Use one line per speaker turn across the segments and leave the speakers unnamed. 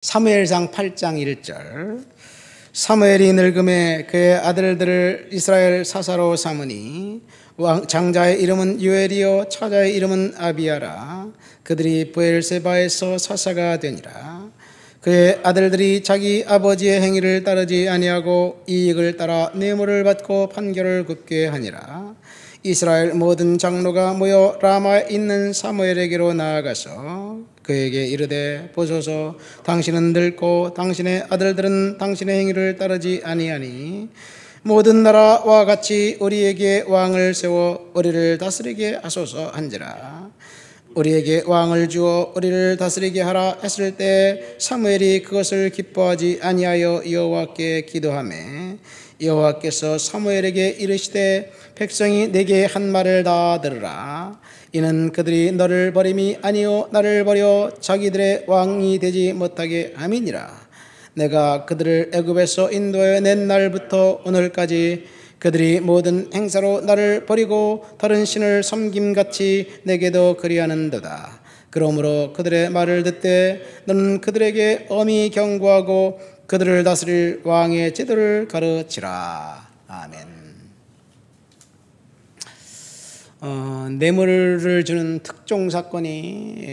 사무엘상 8장 1절. 사무엘이 늙음에 그의 아들들을 이스라엘 사사로 삼으니 장자의 이름은 요엘이요 처자의 이름은 아비야라. 그들이 브엘세바에서 사사가 되니라. 그의 아들들이 자기 아버지의 행위를 따르지 아니하고 이익을 따라 뇌물을 받고 판결을 굽게 하니라. 이스라엘 모든 장로가 모여 라마에 있는 사무엘에게로 나아가서 그에게 이르되 보소서, 당신은 늙고 당신의 아들들은 당신의 행위를 따르지 아니하니 모든 나라와 같이 우리에게 왕을 세워 우리를 다스리게 하소서 한지라. 우리에게 왕을 주어 우리를 다스리게 하라 했을 때 사무엘이 그것을 기뻐하지 아니하여 여호와께 기도하매 여호와께서 사무엘에게 이르시되 백성이 내게 한 말을 다 들으라. 이는 그들이 너를 버림이 아니요 나를 버려 자기들의 왕이 되지 못하게 함이니라. 내가 그들을 애굽에서 인도해 낸 날부터 오늘까지 그들이 모든 행사로 나를 버리고 다른 신을 섬김같이 내게도 그리하는도다. 그러므로 그들의 말을 듣되 너는 그들에게 엄히 경고하고 그들을 다스릴 왕의 제도를 가르치라. 아멘. 뇌물을 주는 특종 사건이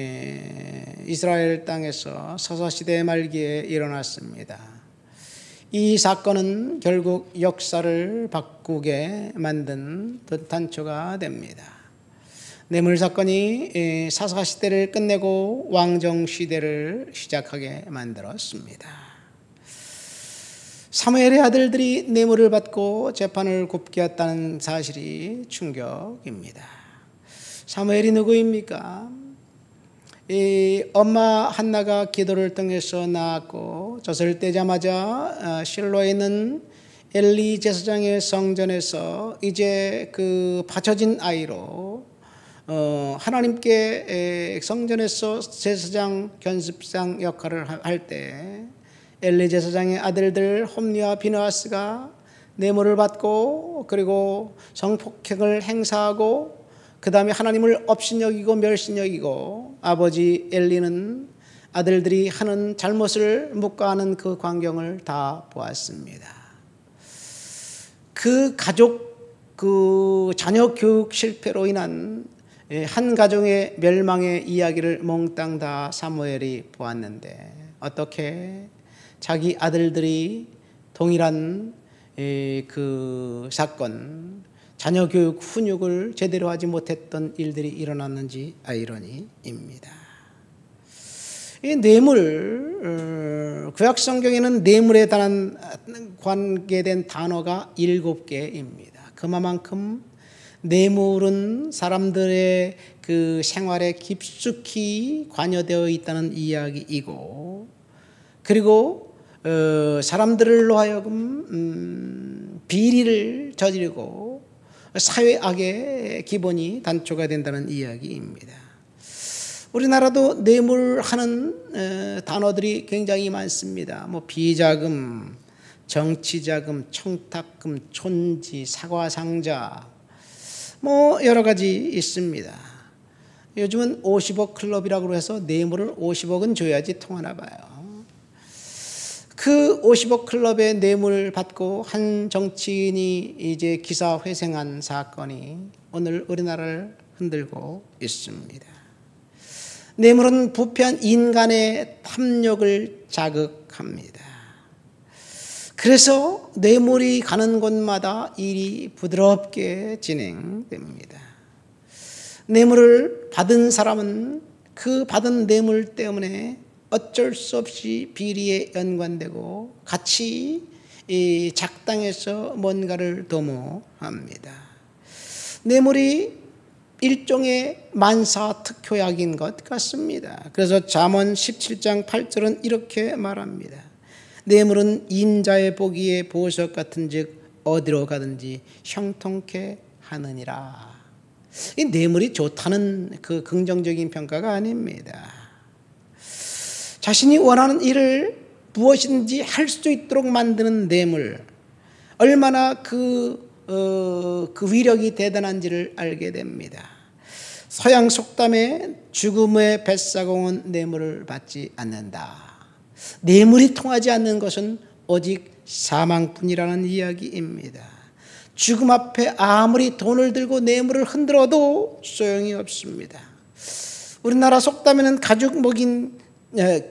이스라엘 땅에서 사사시대 말기에 일어났습니다. 이 사건은 결국 역사를 바꾸게 만든 단초가 됩니다. 뇌물 사건이 사사시대를 끝내고 왕정시대를 시작하게 만들었습니다. 사무엘의 아들들이 뇌물을 받고 재판을 굽게 했다는 사실이 충격입니다. 사무엘이 누구입니까? 이 엄마 한나가 기도를 통해서 낳았고 젖을 떼자마자 실로에 있는 엘리 제사장의 성전에서 이제 그 받쳐진 아이로 하나님께 성전에서 제사장 견습상 역할을 할 때 엘리 제사장의 아들들 홈리와 비느하스가 뇌물을 받고 그리고 성폭행을 행사하고 그 다음에 하나님을 업신여기고 멸신여기고 아버지 엘리는 아들들이 하는 잘못을 묵과하는 그 광경을 다 보았습니다. 그 가족 그 자녀 교육 실패로 인한 한 가정의 멸망의 이야기를 몽땅 다 사무엘이 보았는데 어떻게 자기 아들들이 동일한 그 사건, 자녀 교육 훈육을 제대로 하지 못했던 일들이 일어났는지 아이러니입니다. 이 뇌물, 구약 성경에는 뇌물에 관계된 단어가 7개입니다. 그만큼 뇌물은 사람들의 그 생활에 깊숙이 관여되어 있다는 이야기이고, 그리고 사람들로 하여금 비리를 저지르고 사회악의 기본이 단초가 된다는 이야기입니다. 우리나라도 뇌물하는 단어들이 굉장히 많습니다. 뭐 비자금, 정치자금, 청탁금, 촌지, 사과상자, 뭐 여러 가지 있습니다. 요즘은 50억 클럽이라고 해서 뇌물을 50억은 줘야지 통하나 봐요. 그 50억 클럽의 뇌물 받고 한 정치인이 이제 기사회생한 사건이 오늘 우리나라를 흔들고 있습니다. 뇌물은 부패한 인간의 탐욕을 자극합니다. 그래서 뇌물이 가는 곳마다 일이 부드럽게 진행됩니다. 뇌물을 받은 사람은 그 받은 뇌물 때문에 어쩔 수 없이 비리에 연관되고 같이 작당해서 뭔가를 도모합니다. 뇌물이 일종의 만사특효약인 것 같습니다. 그래서 잠언 17장 8절은 이렇게 말합니다. 뇌물은 임자의 보기에 보석 같은즉 어디로 가든지 형통케 하느니라. 이 뇌물이 좋다는 그 긍정적인 평가가 아닙니다. 자신이 원하는 일을 무엇이든지 할 수 있도록 만드는 뇌물, 얼마나 그 위력이 대단한지를 알게 됩니다. 서양 속담에 죽음의 뱃사공은 뇌물을 받지 않는다. 뇌물이 통하지 않는 것은 오직 사망뿐이라는 이야기입니다. 죽음 앞에 아무리 돈을 들고 뇌물을 흔들어도 소용이 없습니다. 우리나라 속담에는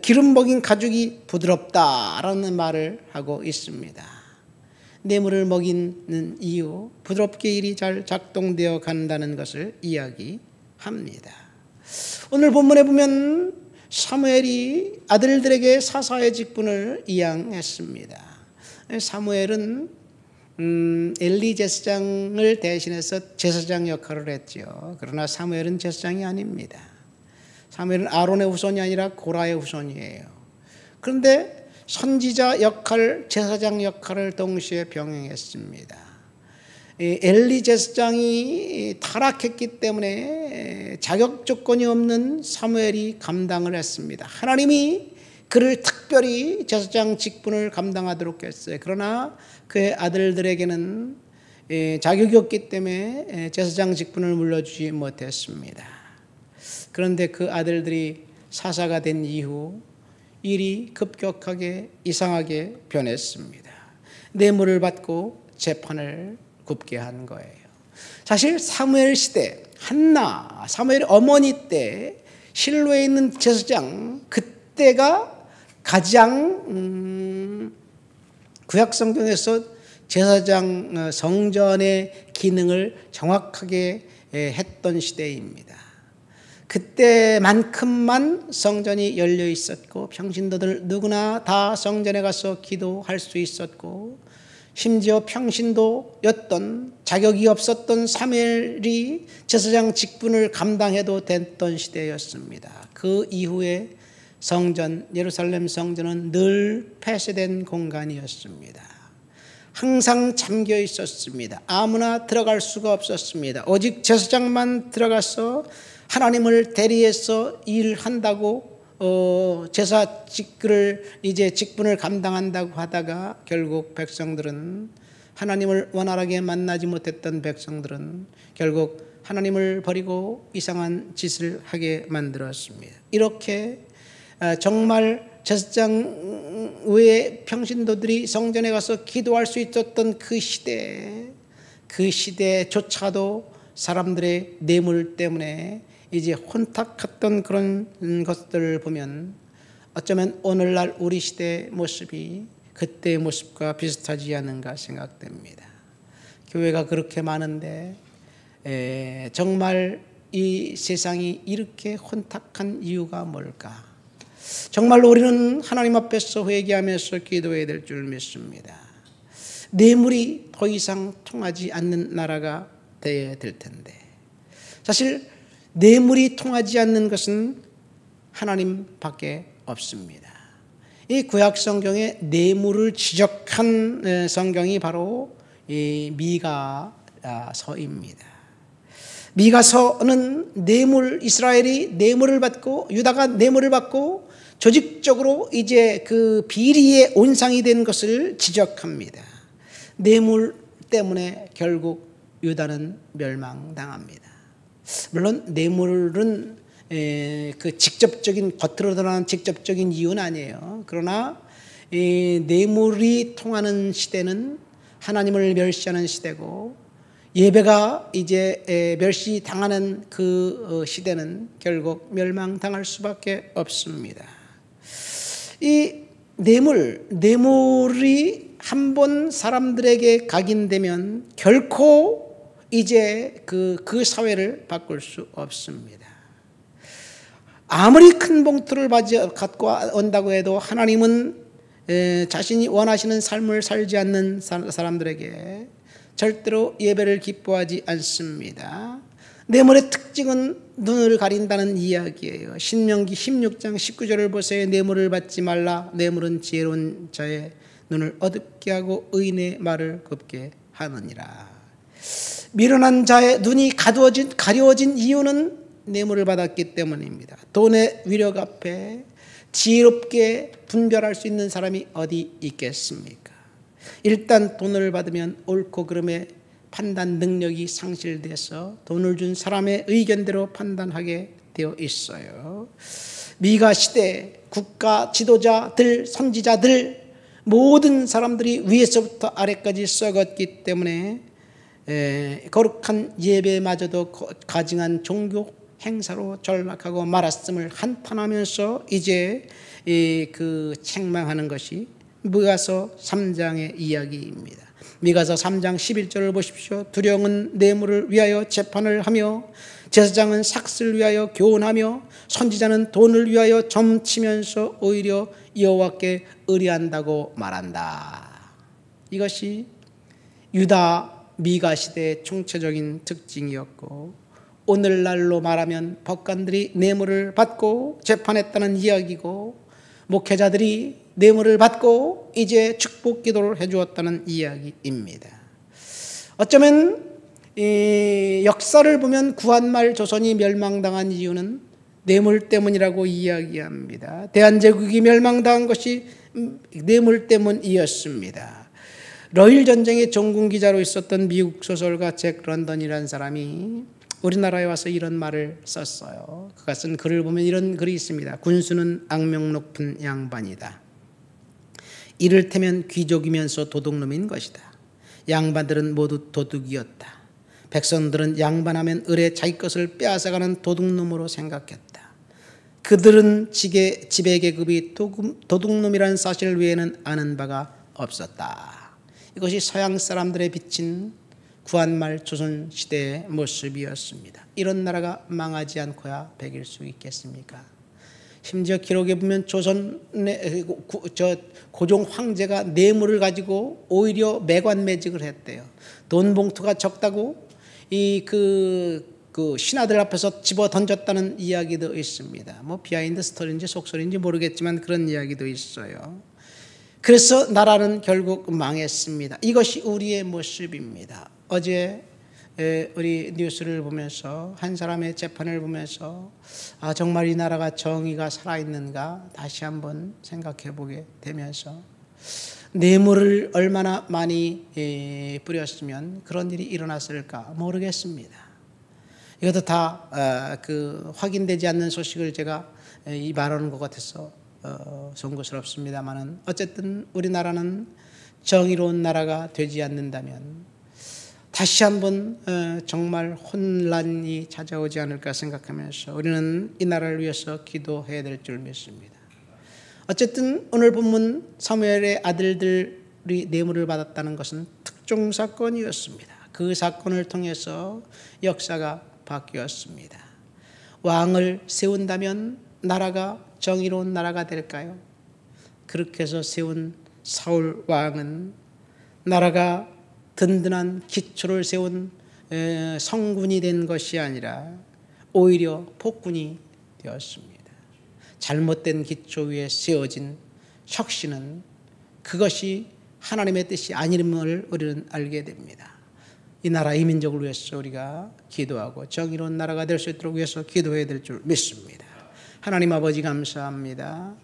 기름 먹인 가죽이 부드럽다라는 말을 하고 있습니다. 뇌물을 먹이는 이유, 부드럽게 일이 잘 작동되어 간다는 것을 이야기합니다. 오늘 본문에 보면 사무엘이 아들들에게 사사의 직분을 이양했습니다. 사무엘은 엘리 제사장을 대신해서 제사장 역할을 했죠. 그러나 사무엘은 제사장이 아닙니다. 사무엘은 아론의 후손이 아니라 고라의 후손이에요. 그런데 선지자 역할, 제사장 역할을 동시에 병행했습니다. 엘리 제사장이 타락했기 때문에 자격 조건이 없는 사무엘이 감당을 했습니다. 하나님이 그를 특별히 제사장 직분을 감당하도록 했어요. 그러나 그의 아들들에게는 자격이 없기 때문에 제사장 직분을 물려주지 못했습니다. 그런데 그 아들들이 사사가 된 이후 일이 급격하게 이상하게 변했습니다. 뇌물을 받고 재판을 굽게 한 거예요. 사실 사무엘 시대, 한나, 사무엘 어머니 때 실로에 있는 제사장, 그때가 가장 구약 성경에서 제사장 성전의 기능을 정확하게 했던 시대입니다. 그때만큼만 성전이 열려 있었고 평신도들 누구나 다 성전에 가서 기도할 수 있었고 심지어 평신도였던 자격이 없었던 사무엘이 제사장 직분을 감당해도 됐던 시대였습니다. 그 이후에 성전, 예루살렘 성전은 늘 폐쇄된 공간이었습니다. 항상 잠겨 있었습니다. 아무나 들어갈 수가 없었습니다. 오직 제사장만 들어가서 하나님을 대리해서 일한다고 제사 직분을 감당한다고 하다가 결국 백성들은 하나님을 원활하게 만나지 못했던 백성들은 결국 하나님을 버리고 이상한 짓을 하게 만들었습니다. 이렇게 정말 제사장 외에 평신도들이 성전에 가서 기도할 수 있었던 그 시대조차도 사람들의 뇌물 때문에 이제 혼탁했던 그런 것들을 보면 어쩌면 오늘날 우리 시대의 모습이 그때의 모습과 비슷하지 않은가 생각됩니다. 교회가 그렇게 많은데 정말 이 세상이 이렇게 혼탁한 이유가 뭘까? 정말로 우리는 하나님 앞에서 회개하면서 기도해야 될 줄 믿습니다. 뇌물이 더 이상 통하지 않는 나라가 되어야 될 텐데, 사실 뇌물이 통하지 않는 것은 하나님밖에 없습니다. 이 구약 성경에 뇌물을 지적한 성경이 바로 이 미가서입니다. 미가서는 이스라엘이 뇌물을 받고 유다가 뇌물을 받고 조직적으로 이제 그 비리의 온상이 된 것을 지적합니다. 뇌물 때문에 결국 유다는 멸망당합니다. 물론 뇌물은 그 직접적인 겉으로 드러나는 직접적인 이유는 아니에요. 그러나 이 뇌물이 통하는 시대는 하나님을 멸시하는 시대고 예배가 이제 멸시당하는 그 시대는 결국 멸망당할 수밖에 없습니다. 이 뇌물이 한번 사람들에게 각인되면 결코 이제 그 사회를 바꿀 수 없습니다. 아무리 큰 봉투를 갖고 온다고 해도 하나님은 자신이 원하시는 삶을 살지 않는 사람들에게 절대로 예배를 기뻐하지 않습니다. 뇌물의 특징은 눈을 가린다는 이야기예요. 신명기 16장 19절을 보세요. 뇌물을 받지 말라. 뇌물은 지혜로운 자의 눈을 어둡게 하고 의인의 말을 곱게 하느니라. 미련한 자의 눈이 가려워진 이유는 뇌물을 받았기 때문입니다. 돈의 위력 앞에 지혜롭게 분별할 수 있는 사람이 어디 있겠습니까? 일단 돈을 받으면 옳고 그름의 판단 능력이 상실돼서 돈을 준 사람의 의견대로 판단하게 되어 있어요. 미가 시대 국가 지도자들, 선지자들 모든 사람들이 위에서부터 아래까지 썩었기 때문에 거룩한 예배마저도 가증한 종교 행사로 전락하고 말았음을 한탄하면서 이제 그 책망하는 것이 미가서 3장의 이야기입니다. 미가서 3장 11절을 보십시오. 두령은 뇌물을 위하여 재판을 하며 제사장은 삭슬을 위하여 교훈하며 선지자는 돈을 위하여 점치면서 오히려 여호와께 의뢰한다고 말한다. 이것이 유다 미가 시대의 총체적인 특징이었고, 오늘날로 말하면 법관들이 뇌물을 받고 재판했다는 이야기고, 목회자들이 뇌물을 받고 이제 축복 기도를 해주었다는 이야기입니다. 어쩌면 이 역사를 보면 구한말 조선이 멸망당한 이유는 뇌물 때문이라고 이야기합니다. 대한제국이 멸망당한 것이 뇌물 때문이었습니다. 러일 전쟁의 전군 기자로 있었던 미국 소설가 잭 런던이라는 사람이 우리나라에 와서 이런 말을 썼어요. 그가 쓴 글을 보면 이런 글이 있습니다. 군수는 악명 높은 양반이다. 이를테면 귀족이면서 도둑놈인 것이다. 양반들은 모두 도둑이었다. 백성들은 양반하면 을에 자기 것을 빼앗아가는 도둑놈으로 생각했다. 그들은 지배계급이 도둑놈이라는 사실 외에는 아는 바가 없었다. 이것이 서양 사람들의 비친 구한말 조선시대의 모습이었습니다. 이런 나라가 망하지 않고야 백일 수 있겠습니까? 심지어 기록에 보면 조선의 고종 황제가 뇌물을 가지고 오히려 매관매직을 했대요. 돈 봉투가 적다고 그 신하들 앞에서 집어 던졌다는 이야기도 있습니다. 뭐 비하인드 스토리인지 속설인지 모르겠지만 그런 이야기도 있어요. 그래서 나라는 결국 망했습니다. 이것이 우리의 모습입니다. 어제 우리 뉴스를 보면서 한 사람의 재판을 보면서 정말 이 나라가 정의가 살아있는가 다시 한번 생각해 보게 되면서 뇌물을 얼마나 많이 뿌렸으면 그런 일이 일어났을까 모르겠습니다. 이것도 다 확인되지 않는 소식을 제가 말하는 것 같아서 송구스럽습니다만은 어쨌든 우리나라는 정의로운 나라가 되지 않는다면 다시 한번 정말 혼란이 찾아오지 않을까 생각하면서 우리는 이 나라를 위해서 기도해야 될 줄 믿습니다. 어쨌든 오늘 본문 사무엘의 아들들이 뇌물을 받았다는 것은 특종 사건이었습니다. 그 사건을 통해서 역사가 바뀌었습니다. 왕을 세운다면 나라가 정의로운 나라가 될까요? 그렇게 해서 세운 사울 왕은 나라가 든든한 기초를 세운 성군이 된 것이 아니라 오히려 폭군이 되었습니다. 잘못된 기초 위에 세워진 혁신은 그것이 하나님의 뜻이 아님을 우리는 알게 됩니다. 이 나라 이 민족을 위해서 우리가 기도하고 정의로운 나라가 될 수 있도록 위해서 기도해야 될 줄 믿습니다. 하나님 아버지 감사합니다.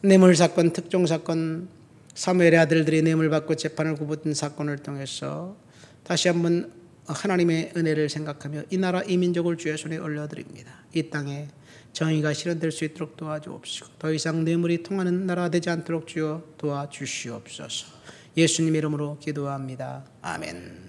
뇌물 사건, 특종 사건, 사무엘의 아들들이 뇌물 받고 재판을 굽었던 사건을 통해서 다시 한번 하나님의 은혜를 생각하며 이 나라 이 민족을 주의 손에 올려드립니다. 이 땅에 정의가 실현될 수 있도록 도와주옵시고 더 이상 뇌물이 통하는 나라가 되지 않도록 주여 도와주시옵소서. 예수님 이름으로 기도합니다. 아멘.